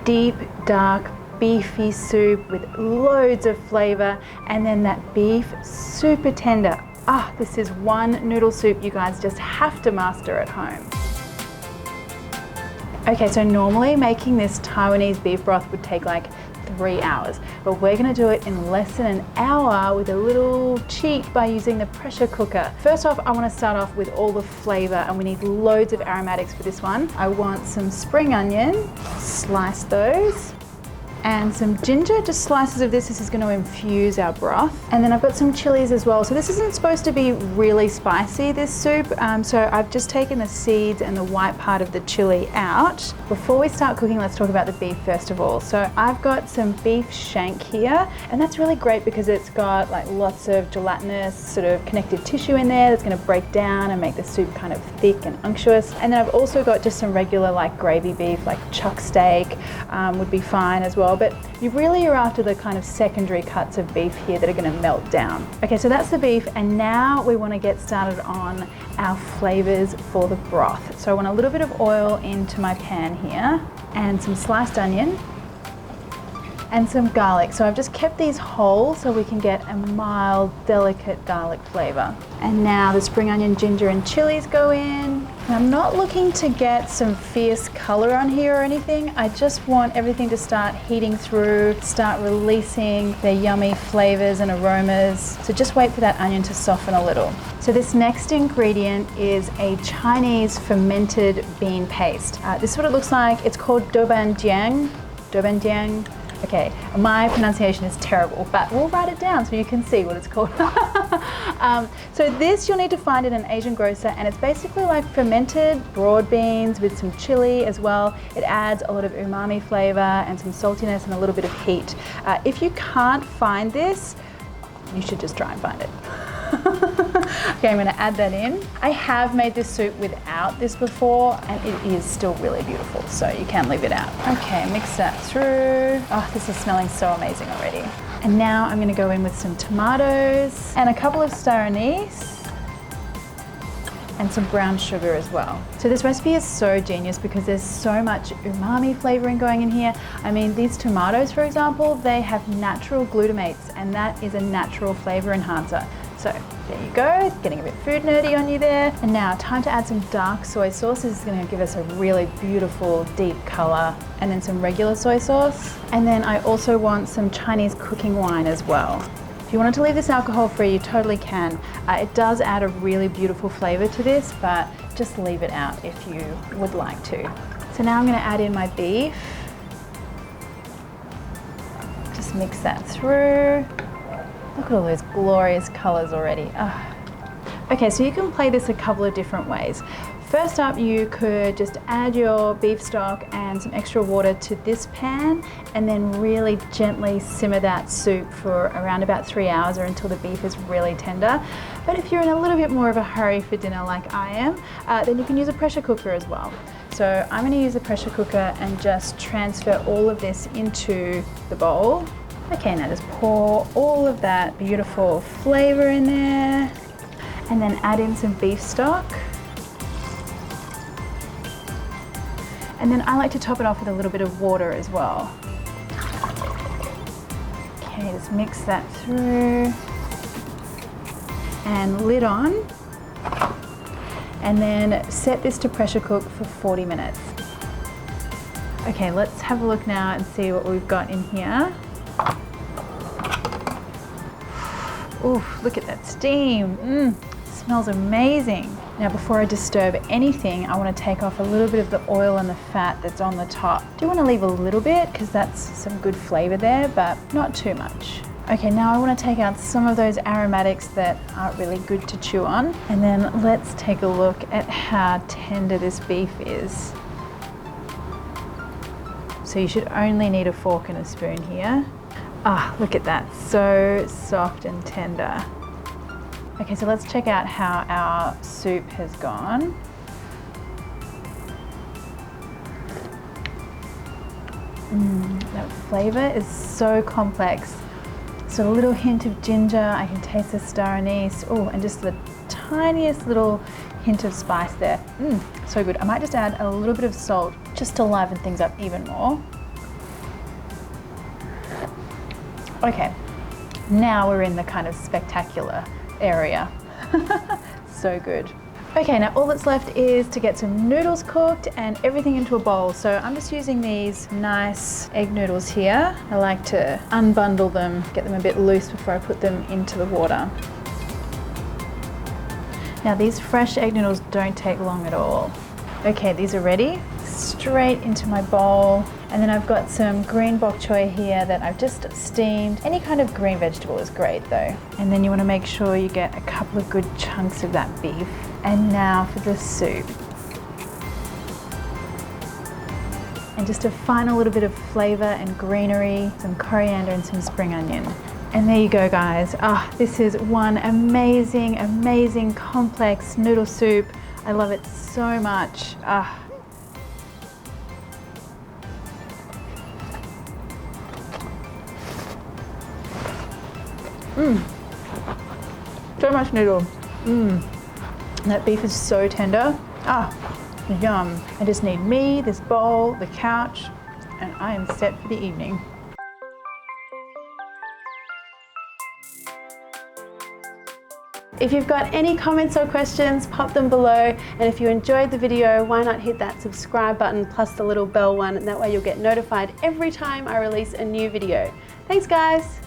deep, dark, beefy soup with loads of flavor, and then that beef super tender. Ah, this is one noodle soup you guys just have to master at home. Okay, so normally making this Taiwanese beef broth would take like 3 hours, but we're gonna do it in less than an hour with a little cheat by using the pressure cooker. First off, I wanna start off with all the flavor, and we need loads of aromatics for this one. I want some spring onion, slice those, and some ginger, just slices of this. This is going to infuse our broth. And then I've got some chilies as well. So this isn't supposed to be really spicy, this soup. So I've just taken the seeds and the white part of the chili out. Before we start cooking, let's talk about the beef first of all. So I've got some beef shank here, and that's really great because it's got like lots of gelatinous sort of connective tissue in there that's going to break down and make the soup kind of thick and unctuous. And then I've also got just some regular like gravy beef, like chuck steak would be fine as well. But you really are after the kind of secondary cuts of beef here that are going to melt down. Okay, so that's the beef, and now we want to get started on our flavors for the broth. So I want a little bit of oil into my pan here, and some sliced onion, and some garlic. So I've just kept these whole so we can get a mild, delicate garlic flavor. And now the spring onion, ginger, and chilies go in. And I'm not looking to get some fierce color on here or anything. I just want everything to start heating through, start releasing their yummy flavors and aromas. So just wait for that onion to soften a little. So this next ingredient is a Chinese fermented bean paste. This is what it looks like. It's called doubanjiang. Doubanjiang. Okay, my pronunciation is terrible, but we'll write it down so you can see what it's called. So this you'll need to find in an Asian grocer, and it's basically like fermented broad beans with some chili as well. It adds a lot of umami flavor and some saltiness and a little bit of heat. If you can't find this, you should just try and find it. Okay, I'm gonna add that in. I have made this soup without this before, and it is still really beautiful, so you can leave it out. Okay, mix that through. Oh, this is smelling so amazing already. And now I'm gonna go in with some tomatoes and a couple of star anise and some brown sugar as well. So this recipe is so genius because there's so much umami flavoring going in here. I mean, these tomatoes, for example, they have natural glutamates, and that is a natural flavor enhancer. So there you go, getting a bit food nerdy on you there. And now time to add some dark soy sauce. This is gonna give us a really beautiful deep color, and then some regular soy sauce. And then I also want some Chinese cooking wine as well. If you wanted to leave this alcohol free, you totally can. It does add a really beautiful flavor to this, but just leave it out if you would like to. So now I'm gonna add in my beef. Just mix that through. Look at all those glorious colors already. Oh. Okay, so you can play this a couple of different ways. First up, you could just add your beef stock and some extra water to this pan, and then really gently simmer that soup for around about 3 hours, or until the beef is really tender. But if you're in a little bit more of a hurry for dinner like I am, then you can use a pressure cooker as well. So I'm gonna use the pressure cooker and just transfer all of this into the bowl. Okay, now just pour all of that beautiful flavor in there, and then add in some beef stock. And then I like to top it off with a little bit of water as well. Okay, just mix that through. And lid on. And then set this to pressure cook for 40 minutes. Okay, let's have a look now and see what we've got in here. Ooh, look at that steam. Smells amazing. Now before I disturb anything, I want to take off a little bit of the oil and the fat that's on the top. Do want to leave a little bit because that's some good flavor there, but not too much. Okay, now I want to take out some of those aromatics that aren't really good to chew on. And then let's take a look at how tender this beef is. So you should only need a fork and a spoon here. Ah, look at that, so soft and tender. Okay, so let's check out how our soup has gone. That flavor is so complex. So a little hint of ginger, I can taste the star anise. Oh, and just the tiniest little hint of spice there. So good. I might just add a little bit of salt just to liven things up even more. Okay, now we're in the kind of spectacular area. So good. Okay, now all that's left is to get some noodles cooked and everything into a bowl. So I'm just using these nice egg noodles here. I like to unbundle them, get them a bit loose before I put them into the water. Now these fresh egg noodles don't take long at all. Okay, these are ready. Straight into my bowl. And then I've got some green bok choy here that I've just steamed. Any kind of green vegetable is great though. And then you want to make sure you get a couple of good chunks of that beef. And now for the soup. And just a final little bit of flavor and greenery, some coriander and some spring onion. And there you go, guys. This is one amazing, amazing complex noodle soup. I love it so much. So much noodle. That beef is so tender. Yum. I just need me, this bowl, the couch, and I am set for the evening. If you've got any comments or questions, pop them below. And if you enjoyed the video, why not hit that subscribe button plus the little bell one, and that way you'll get notified every time I release a new video. Thanks, guys.